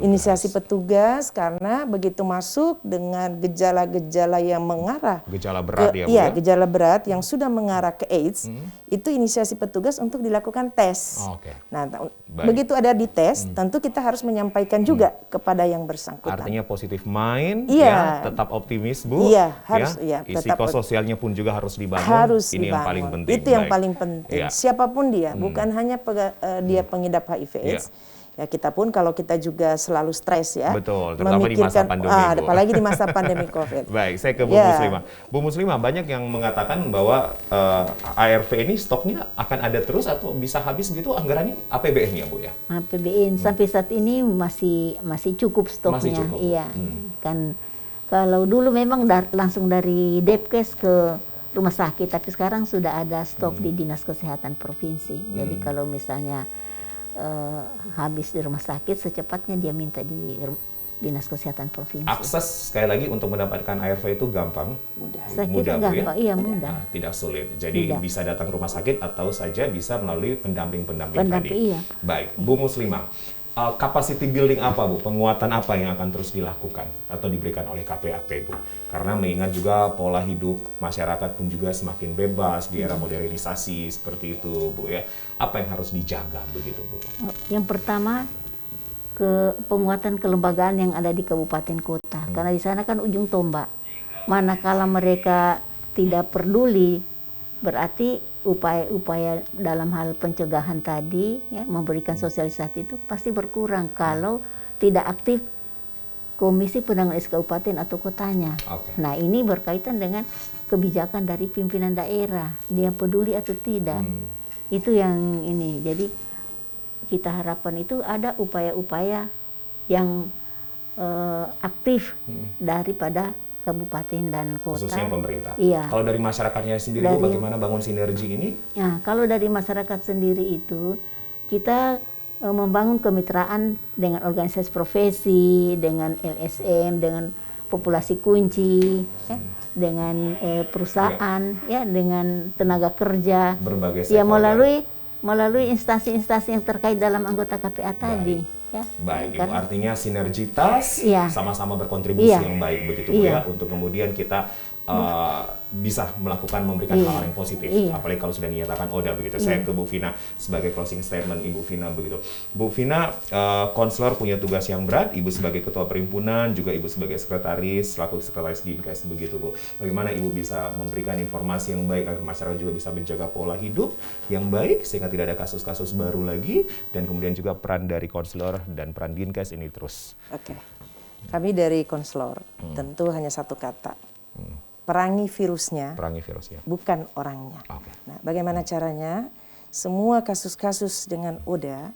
Inisiasi petugas karena begitu masuk dengan gejala-gejala yang mengarah gejala berat ke, ya, Bu, ya? gejala berat yang sudah mengarah ke AIDS, itu inisiasi petugas untuk dilakukan tes. Nah, begitu ada di tes, tentu kita harus menyampaikan juga kepada yang bersangkutan. Artinya positif mind, ya, tetap optimis, Bu. Iya, harus ya, psikososialnya pun juga harus dibangun. Ini yang paling penting. Itu yang paling penting. Siapapun dia, bukan hanya dia pengidap HIV/AIDS. Ya kita pun kalau kita juga selalu stres ya. Betul, terutama di masa pandemi. Apalagi di masa pandemi COVID. Baik, saya ke Bu Muslimah. Bu Muslimah, banyak yang mengatakan bahwa ARV ini stoknya akan ada terus atau bisa habis begitu anggarannya APBN ya, Bu ya? APBN sampai saat ini masih cukup stoknya. Masih cukup. Iya. Kan kalau dulu memang langsung dari Depkes ke rumah sakit, tapi sekarang sudah ada stok di Dinas Kesehatan Provinsi. Jadi kalau misalnya habis di rumah sakit, secepatnya dia minta di Dinas Kesehatan Provinsi. Akses sekali lagi untuk mendapatkan ARV itu gampang? Saya kira gampang, ya? Iya mudah. Tidak sulit. Jadi bisa datang rumah sakit atau saja bisa melalui pendamping-pendamping tadi. Iya. Baik, Bu Muslimah. Capacity building apa, Bu? Penguatan apa yang akan terus dilakukan atau diberikan oleh KPAP, Bu? Karena mengingat juga pola hidup masyarakat pun juga semakin bebas di era modernisasi seperti itu, Bu ya. Apa yang harus dijaga begitu, Bu? Yang pertama, penguatan kelembagaan yang ada di kabupaten kota. Karena di sana kan ujung tombak. Manakala mereka tidak peduli, berarti upaya-upaya dalam hal pencegahan tadi, ya, memberikan sosialisasi itu pasti berkurang kalau tidak aktif Komisi Penanganan AIDS Kabupaten atau kotanya. Nah ini berkaitan dengan kebijakan dari pimpinan daerah, dia peduli atau tidak. Itu yang ini. Jadi kita harapkan itu ada upaya-upaya yang aktif daripada kabupaten dan kota. Khususnya pemerintah. Iya. Kalau dari masyarakatnya sendiri, Bu, bagaimana bangun sinergi ini? Ya, kalau dari masyarakat sendiri itu, kita membangun kemitraan dengan organisasi profesi, dengan LSM, dengan populasi kunci, ya, dengan perusahaan, ya, dengan tenaga kerja. Berbagai ya, stakeholder. melalui instansi-instansi yang terkait dalam anggota KPA tadi. Ya, baik, Ibu, artinya sinergitas, sama-sama berkontribusi yang baik begitu, Bu ya, untuk kemudian kita bisa memberikan hal yang positif, apalagi kalau sudah dinyatakan ODA begitu. Saya ke Bu Vina sebagai closing statement, Ibu Vina begitu. Bu Vina, konselor punya tugas yang berat, Ibu sebagai ketua perhimpunan, juga Ibu sebagai sekretaris, selaku sekretaris Dinkes begitu, Bu. Bagaimana Ibu bisa memberikan informasi yang baik agar masyarakat juga bisa menjaga pola hidup yang baik sehingga tidak ada kasus-kasus baru lagi, dan kemudian juga peran dari konselor dan peran Dinkes ini terus. Kami dari konselor tentu hanya satu kata. Perangi virusnya, bukan orangnya. Nah, bagaimana caranya? Semua kasus-kasus dengan ODA,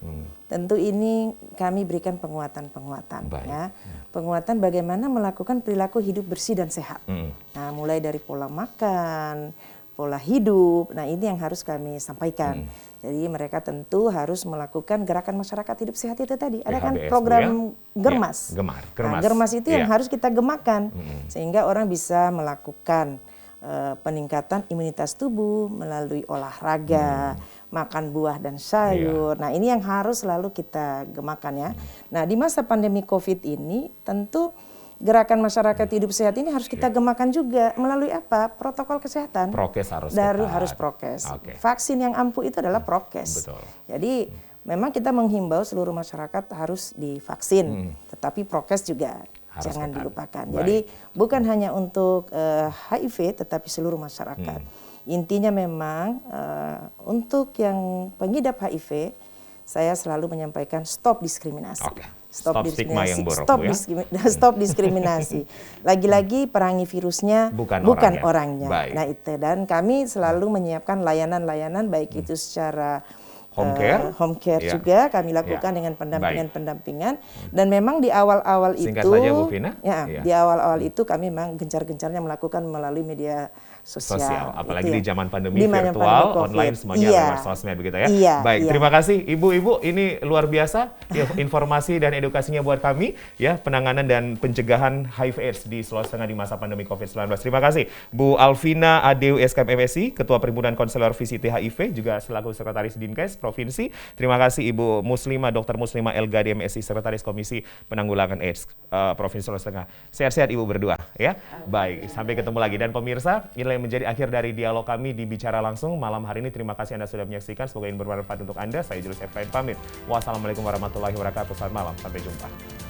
tentu ini kami berikan penguatan-penguatan. Ya. Penguatan bagaimana melakukan perilaku hidup bersih dan sehat. Nah, mulai dari pola makan, pola hidup. Nah, ini yang harus kami sampaikan. Jadi mereka tentu harus melakukan gerakan masyarakat hidup sehat itu tadi. Ada kan program Germas. Nah, Germas itu yang harus kita gemakan sehingga orang bisa melakukan peningkatan imunitas tubuh melalui olahraga, makan buah dan sayur. Nah, ini yang harus selalu kita gemakan ya. Nah, di masa pandemi COVID ini tentu gerakan masyarakat hidup sehat ini harus kita gemakan juga melalui apa? Protokol kesehatan. Prokes harus harus prokes. Vaksin yang ampuh itu adalah prokes. Betul. Jadi memang kita menghimbau seluruh masyarakat harus divaksin, tetapi prokes juga jangan dilupakan. Jadi bukan hanya untuk HIV, tetapi seluruh masyarakat. Intinya memang untuk yang pengidap HIV, saya selalu menyampaikan stop diskriminasi. Stop stigma yang buruk, stop diskriminasi. Lagi-lagi perangi virusnya bukan orangnya. Nah itu, dan kami selalu menyiapkan layanan-layanan baik itu secara home care, home care ya. juga kami lakukan Ya. dengan pendampingan-pendampingan. Dan memang di awal-awal Singkat itu, saja, Bu Vina. ya, Iya. di awal-awal itu kami memang gencar-gencarnya melakukan melalui media sosial. Apalagi Itu di ya. zaman pandemi Di zaman virtual, pandemi COVID. online semuanya Iya. lewat sosmed begitu ya. Iya, Baik, iya. terima kasih Ibu-ibu, ini luar biasa ya, informasi dan edukasinya buat kami ya, penanganan dan pencegahan HIV/AIDS di Sulawesi Tengah di masa pandemi COVID-19. Terima kasih Bu Alvina Adeu SKM MSI, Ketua Perhimpunan Konselor VCT HIV, juga selaku Sekretaris Dinkes Provinsi. Terima kasih Ibu Muslimah, Dr. Muslimah Elgadi MSI, Sekretaris Komisi Penanggulangan AIDS Provinsi Sulawesi Tengah. Sehat-sehat Ibu berdua ya. Baik, sampai ketemu lagi. Dan pemirsa, inilah yang menjadi akhir dari dialog kami di Bicara Langsung malam hari ini. Terima kasih Anda sudah menyaksikan. Semoga ini bermanfaat untuk Anda. Saya Julius Efrain pamit. Wassalamualaikum warahmatullahi wabarakatuh. Selamat malam. Sampai jumpa.